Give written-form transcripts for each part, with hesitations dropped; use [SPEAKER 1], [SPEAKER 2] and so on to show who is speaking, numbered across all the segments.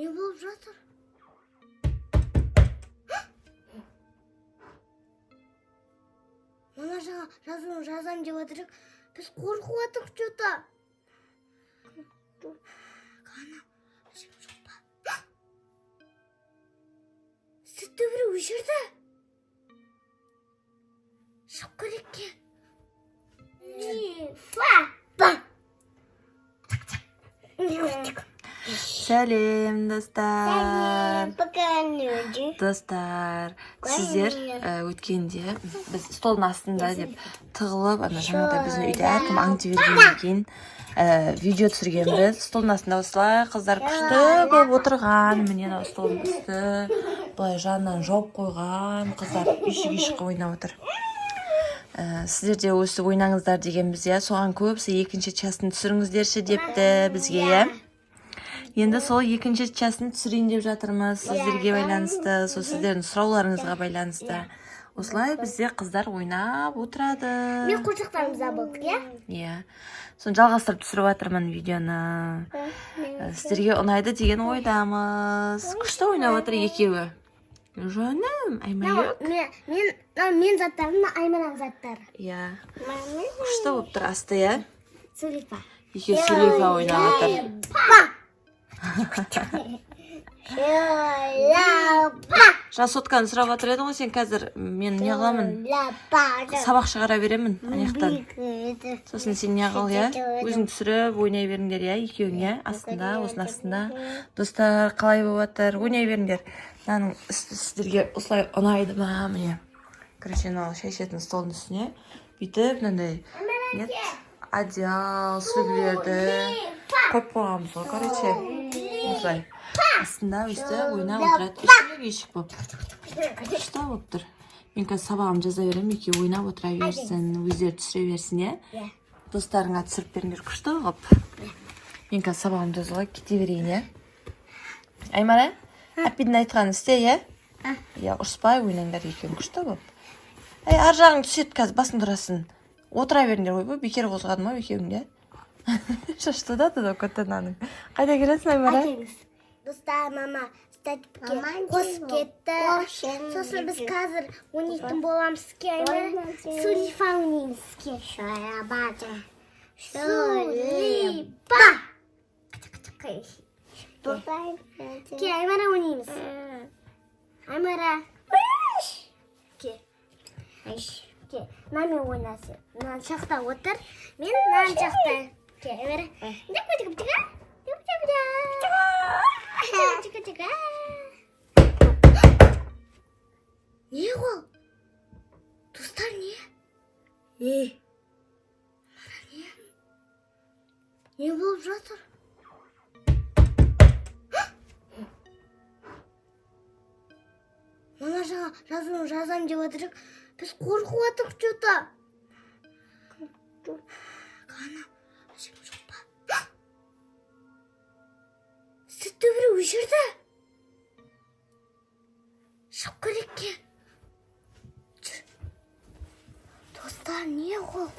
[SPEAKER 1] Ne болып жатыр? Мама жаңа жазам деп отыр. Біз қорқып отырмыз что-то. Қана, жем жоқ па? Сүтті біреу өшірді. Шығып керекке.
[SPEAKER 2] Сәлем, достар.
[SPEAKER 1] Покануды.
[SPEAKER 2] Достар, сіздер өткенде біз столдың астында деп тығылып, ана жаңағыдай біздің үйде әркім аң жібергеннен кейін видео түсіргенбіз. Столдың астында осылай қыздар күшті болып отырған. Міне мынау столдың үсті былай жанынан жауып қойған. Қыздар үйшік ойнап отыр. Сіздер де өсіп ойнаңыздар дегенбіз, соған көбісі екінші частын түсіріңіздерші депті бізге, Енді сол екінші частын түсірейін деп жатырмыз, сіздерге байланысты, сол сіздердің сұрауларыңызға байланысты. Осылай бізде қыздар ойнап отырады.
[SPEAKER 1] Мен қошақтарымызда болдық,
[SPEAKER 2] Соны жалғастырып түсіріп жатырмын видеоны. Сіздерге ұнайды деген ойдамыз. Күшті ойнап отыр екеуі. Жаным, Аймайық.
[SPEAKER 1] Мен заттарым, Айманың заттары.
[SPEAKER 2] Күшті болып тұр асты,
[SPEAKER 1] Сүлейфа.
[SPEAKER 2] Екеуі Сүлейфа ойнап отыр. Сотканы сұрап жатыр едің ғой, сен қазір мен не қыламын? Сабақ шығара беремін анаяқтан. Сосын сен не қыл, өзің түсіріп ойнай беріңдер, екеуің, астында, осының астында. Достар, қалай болып жатыр? Ойнай беріңдер. Мынаның сіздерге осылай ұнайды ма? Міне. Короче, шай ішетін столдың үстіне бүйтіп мынандай одеял, сүлгілерді қойып қойғанбыз ғой, короче. Осылай. Астында өсті ойнап отырады. Үстіне кешік болып. Күшті болып тұр. Мен қазір сабағым жаза берем, екеуі ойнап отыра берсін, өздері түсіре берсін, Достарыңа түсіріп беріңдер, күшті қылып. Мен қазір сабағым жазуға кете берейін, Аймара, әппидің айтқанын істе, ұрыспай ойнаңдар екеуің, күшті болып. Ар жағың түсет қазір, басын тұрасын. Отыра беріңдер, ойбай, бекер қозғадым ау екеуің, Что да туда котананың? Қайда кересің, Аймара?
[SPEAKER 1] Достар, мама статипке қосып кетті. Сосын біз қазір ойнайтын боламыз ке, Аймара. Сүлейфа ойнаймыз ке. Сүлейфа. Ке, Аймара ойнаймыз. Аймара. Ке, нами ойнасы. Мынаны жақта отыр. Мен мынаны жақта. Ке, Аймара. Не ол? Достар, не? Не болып жатыр? Мама жаңа жазам деп отыр. Біз қорқып отырмыз что-то. Қана, жем жоқ па? Сүтті біреу өшірді. Шығып керекке. Достар, не ол?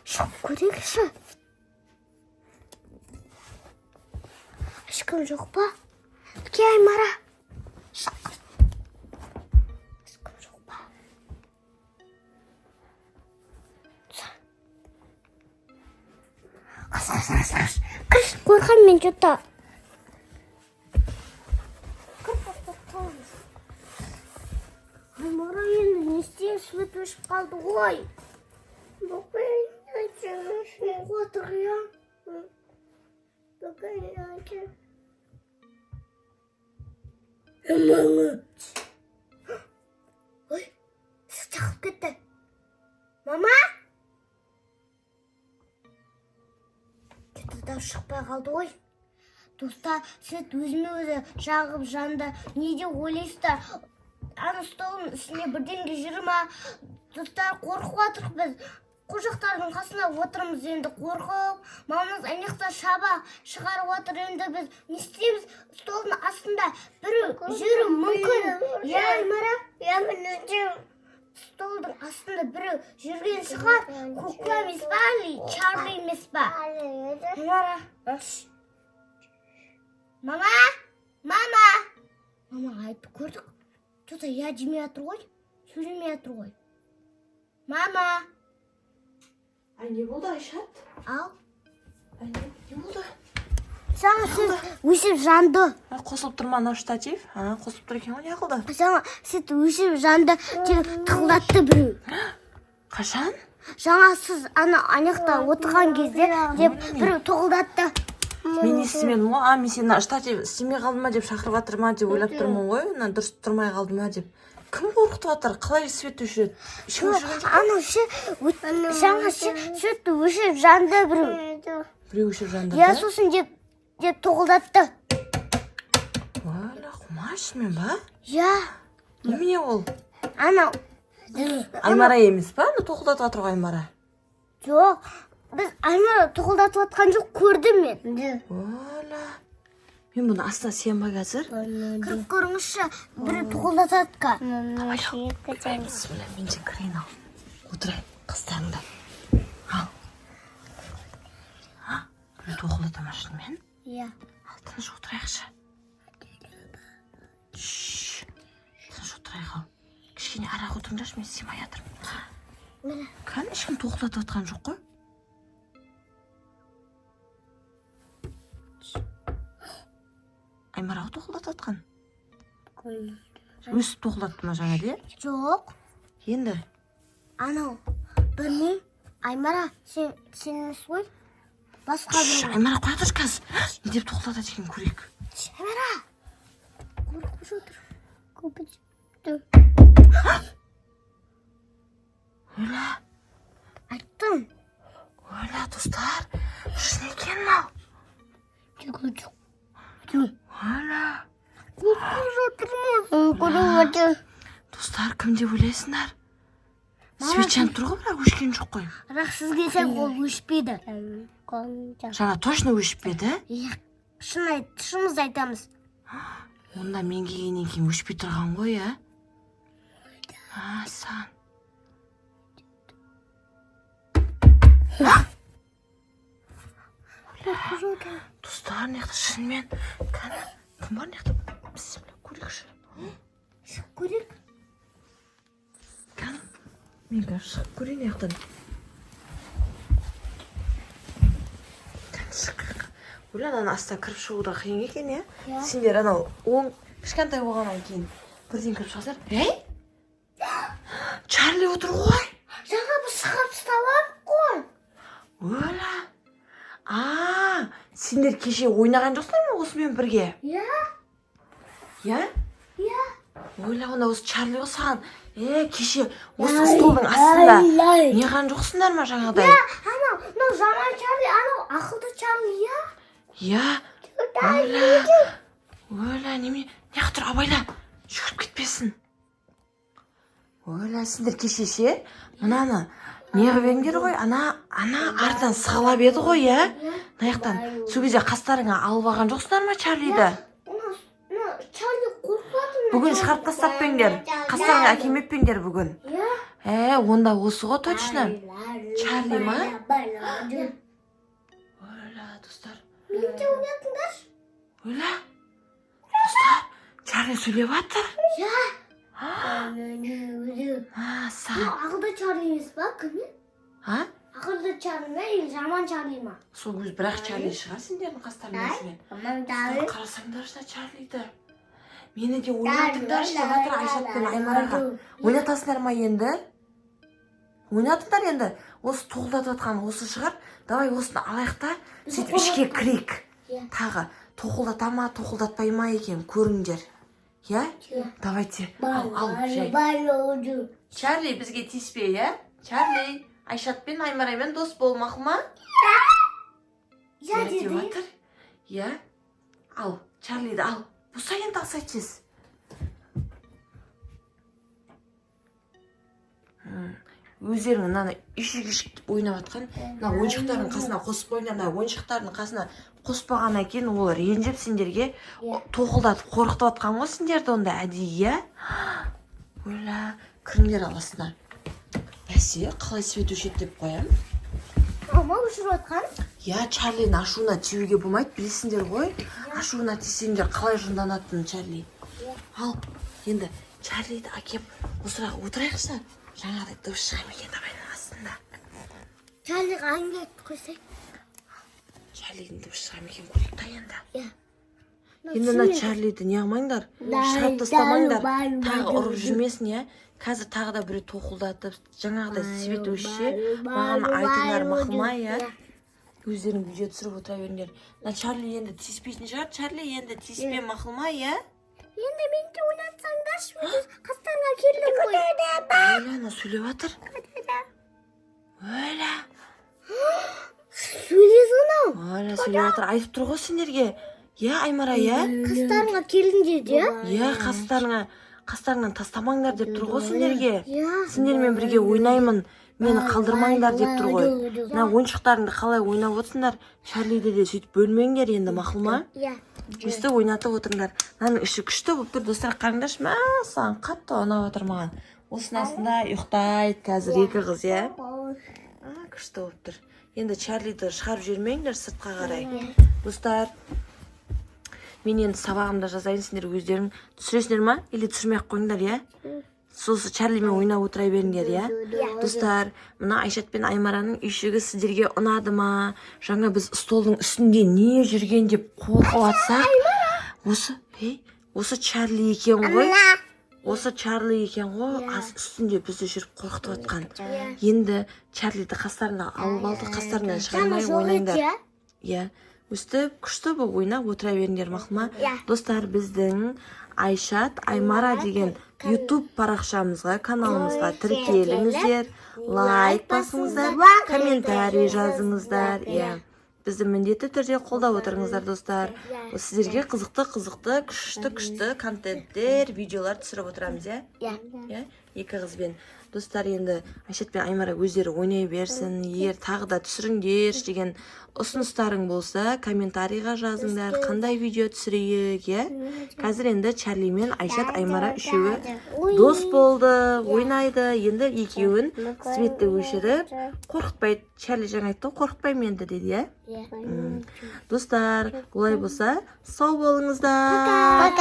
[SPEAKER 1] Шығып керекші. Ешкім жоқ па? Ке, Аймара. Шық. Ешкім жоқ па? Қаш, қорқам мен что-то. Аймара, енді не істейміз, өт өшіп қалды ғой. Отыр, Маңы. Ой, сүт жағып кетті. Мама? Кетті дау шықпай қалды ғой. Достар, сүт өзіме-өзі жағып жанды. Неде ойлайсыздар? Ана столдың үстіне бірдеңе жүр ма? Достар, қорқып отырмыз біз. Қожақтардың қасына отырмыз енді қорқып. Мамамыз аяқта шаба шығарып отыр, енді біз не істейміз? Столдың астында біреу жүру мүмкін. Аймара? Столдың астында біреу жүрген шығар. Кукла емес па, Чарли емес па? Аймара? Мама? Тоста я жемей жатыр ғой. Сөйлемей жатыр ғой. Мама.
[SPEAKER 2] не болды, Айшат?
[SPEAKER 1] Ал.
[SPEAKER 2] Не болды?
[SPEAKER 1] Жаңа сіз өшіп жанды.
[SPEAKER 2] Қосылып тұр ма анау штатив? Қосылып тұр екен ғой, не қылды?
[SPEAKER 1] Жаңа сіз өшіп жанды тықылдатты біреу.
[SPEAKER 2] Қашан?
[SPEAKER 1] Жаңа сіз анақта отырған кезде деп біреу тоқылдатты.
[SPEAKER 2] Мен не істемедім ғой? Мен сені штатив істемей қалды ма деп шақырып жатыр ма деп ойлап тұрмын ғой. Дұрыс тұрмай қалды ма деп. Кім қорқытып жатыр? Қалай свет өшіреді?
[SPEAKER 1] Жаңа свет өшіп жанды біреу.
[SPEAKER 2] Біреу өшіп жанды?
[SPEAKER 1] Я сосын деп тоқылдатты.
[SPEAKER 2] Құмаш мен ба?
[SPEAKER 1] Я.
[SPEAKER 2] Немене ол?
[SPEAKER 1] Анау.
[SPEAKER 2] Аймара емес па? Тоқылдатып жатыр ғой Аймара.
[SPEAKER 1] Жоқ. Біз Аймара тоқылдатып жатқан жоқ, көрдім мен.
[SPEAKER 2] Мен бұны астына сен ба қазір?
[SPEAKER 1] Кіріп көріңізші, бірі тоқылдатады ка.
[SPEAKER 2] Бісміллә, мен де кірейін ал. Отырайын, қыздарыңда. Ал. Біреу тоқылдата ма шынымен?
[SPEAKER 1] Иә.
[SPEAKER 2] Ал, тыныш отырайықшы. Тыныш отырайық ал. Кішкене арақ отырыңдаршы, мен симай жатырмын. Кән, ешкім тоқылдатып жатқан жоқ қой? Аймара тоқылдатып жатқан? Өсіп тоқылдатты ма жаңа де?
[SPEAKER 1] Жоқ.
[SPEAKER 2] Енді?
[SPEAKER 1] Анау, білмеймін. Аймара, сен емес қой? Басқа біреу.
[SPEAKER 2] Аймара қоя тұршы қазір. Не деп тоқылдатады екен көрейік.
[SPEAKER 1] Аймара! Қорқып жатыр.
[SPEAKER 2] Ойла.
[SPEAKER 1] Айттым.
[SPEAKER 2] Ойла, достар. Шын екен мынау. Ойла.
[SPEAKER 1] Қорқып жатыр.
[SPEAKER 2] Достар, кім деп ойлайсыңдар? Свет жанып тұр ғой, бірақ өшкен жоқ қой.
[SPEAKER 1] Бірақ сізге сен ол өшпейді.
[SPEAKER 2] Жаңа точно өшіп еді?
[SPEAKER 1] Шынымызды айтамыз.
[SPEAKER 2] Онда мен келгеннен кейін өшпей тұрған ғой, ә? Асан. Достар, неқті шынымен. Кім бар неқті? Бісміллә, көрейікші.
[SPEAKER 1] Көрейік.
[SPEAKER 2] Кән, мен қазір шығып көрейін неқтін. Ойлан, астан кіріп шығуда қиын екен, е? Сендер анау оң кішкентай болғаннан кейін бірден кіріп шығасыздар. Чарли отыр ғой.
[SPEAKER 1] Жаңа біз шығып ұсталап қой.
[SPEAKER 2] Ойла. Сендер кеше ойнаған жоқсыңдар ма осымен бірге?
[SPEAKER 1] Иә.
[SPEAKER 2] Иә?
[SPEAKER 1] Иә.
[SPEAKER 2] Ойла, онда осы Чарли осыған. Кеше осы столдың астында неған жоқсыңдар ма жаңағыдай?
[SPEAKER 1] Анау жаман Чарли, анау ақылды Чарли, иә?
[SPEAKER 2] Иә. Ойла, неме? Неғытыр, абайла. Жүгіріп кетпесін. Ойла, сендер кеше ше, мұнаны неғып едіңдер ғой? Ана артынан сығалап еді ғой, иә? Наяқтан, сол кезде қастарыңа алып алған жоқсыңдар ма Чарлиді?
[SPEAKER 1] Чарли қорқатын.
[SPEAKER 2] Бүгін шығарып тастап пеңдер. Қастарыңа әкелмеп пеңдер бүгін. Онда осы ғой точно. Чарли ма? Ойла, достар.
[SPEAKER 1] Менде ойнатыңдар.
[SPEAKER 2] Ойла. Достар, Чарли сөйлеп жатыр.
[SPEAKER 1] Иә.
[SPEAKER 2] Асан.
[SPEAKER 1] Ақылды Чарли емес па, кім? Ақылды Чарли ма, жаман Чарли ма?
[SPEAKER 2] Сол өз бірақ Чарли шығар сендердің қастарыңа өсімен. Қарасаңдаршы Чарлиді. Мені де ойнатыңдаршы деп жатыр Айшат пен Аймараға. Ойнатасыңдар ма енді? Ойнатыңдар енді. Осы тоқылдатып жатқан осы шығар. Давай осыны алайық та, сөйтіп ішке кірейік. Тағы тоқылдата ма, тоқылдатпай ма екен көріңдер. Я? Давайте. Ал, жай. Чарли бізге тиіспе, я? Чарли, Айшатпен Аймараймен дос болмақ ма?
[SPEAKER 1] Я деді.
[SPEAKER 2] Я? Ал, Чарлиді ал. Бұса енді алсайтсыз. Өздерің мынаны үйшік ойнап атқан, мына ойыншықтардың қасына қосып ойнап, мына ойыншықтардың қасына қоспағаннан кейін олар ренжіп сендерге тоқылдатып қорқытып атқан ғой сендерді онда әдейі. Ойла, кіріңдер аласына. Бәсе, қалай свет өшеді деп қоям?
[SPEAKER 1] Ама өшіріп атқан?
[SPEAKER 2] Я, Чарлидің ашуына тиюге болмайды, білесіңдер ғой. Ашуына тисеңдер қалай жынданатынын Чарли. Ал, Енді Чарлиді әкеп осырақ отырайықшы. Жаңағыдай дыбыс шыға ма екен абайдың астында.
[SPEAKER 1] Чарлиға әнге қойсай.
[SPEAKER 2] Чарлидің дыбыс шыға ма екен көрейік та енді.
[SPEAKER 1] Иә.
[SPEAKER 2] Енді мына Чарлиді не қылмаңдар, шығарып тастамаңдар, тағы ұрып жүрмесін, иә. Қазір тағы да біреу тоқылдатып, жаңағыдай свет өшсе, маған айтыңдар мақылма, иә. Өздерің видео түсіріп отыра беріңдер. Мына Чарли енді тиіспейтін шығар, Чарли енді тиіспе мақылма, иә.
[SPEAKER 1] Енді мен де ойнатсаңдаршы, қастарыңа келдім ғой.
[SPEAKER 2] Өлі, ана сөйлеп жатыр. Өлі.
[SPEAKER 1] Сөйлесін ау.
[SPEAKER 2] Өлі сөйлеп жатыр, айтып тұр ғой сендерге. Иә, Аймара, иә.
[SPEAKER 1] Қастарыңа келдіңдер де.
[SPEAKER 2] Иә, қастарыңнан тастамаңдар деп тұр ғой сендерге. Сендермен бірге ойнаймын, мені қалдырмаңдар деп тұр ғой. Мына ойыншықтарыңды қалай ойнап отырсыңдар, Чарлиді де сөйтіп бөлмеңдер енді, мақұл
[SPEAKER 1] Иә.
[SPEAKER 2] Өстіп ойнатып отырыңдар. Мынаның іші күшті болып тұр, достар, қараңдаршы, мә, саған қатты ұнап отыр маған. Осының астында ұйықтайды қазір екі қыз, иә. Күшті болып тұр. Енді Чарлиді шығарып жүрмеңдер сыртқа қарай. Достар, мен енді сабағымда жазайын, сендер өздерің түсіресіңдер ма? Или түсірмей-ақ қойыңдар, иә? Сосы Чарлимен ойнап отыра беріңдер, иә? Достар, мына Айшат пен Аймараның үйшігі сіздерге ұнады ма? Жаңа біз столдың үстінде не жүрген деп қорқып атсақ, осы Чарли екен ғой. Осы Чарли екен ғой, ас үстінде бізді жүріп қорқытып атқан. Енді Чарлиді қастарына алып алды, қастарынан шығармай ойнаңдар. Иә, өстіп күшті болып ойнап отыра беріңдер, мақұл ма? Достар, біздің Айшат, Аймара деген YouTube парақшамызға, каналымызға тіркеліңіздер, лайк басыңыздар, комментарий жазыңыздар. Бізді міндетті түрде қолдап отырыңыздар, достар. Сіздерге қызықты, күшті контенттер, видеолар түсіріп отырамыз, иә? Екі қызбен. Достар, енді Айшат пен Аймара өздері ойнай берсін, егер тағы да түсіріңдер деген ұсыныстарың болса, комментарийға жазыңдар, қандай видео түсірейік, иә? Қазір енді Чарли мен Айшат, Аймара үшеуі дос болды, ойнайды. Енді екеуін светті өшіріп, қорқытпайды. Чарли жаңа айтты, қорқытпаймын енді деді, иә? Достар, олай болса, сау болыңыздар.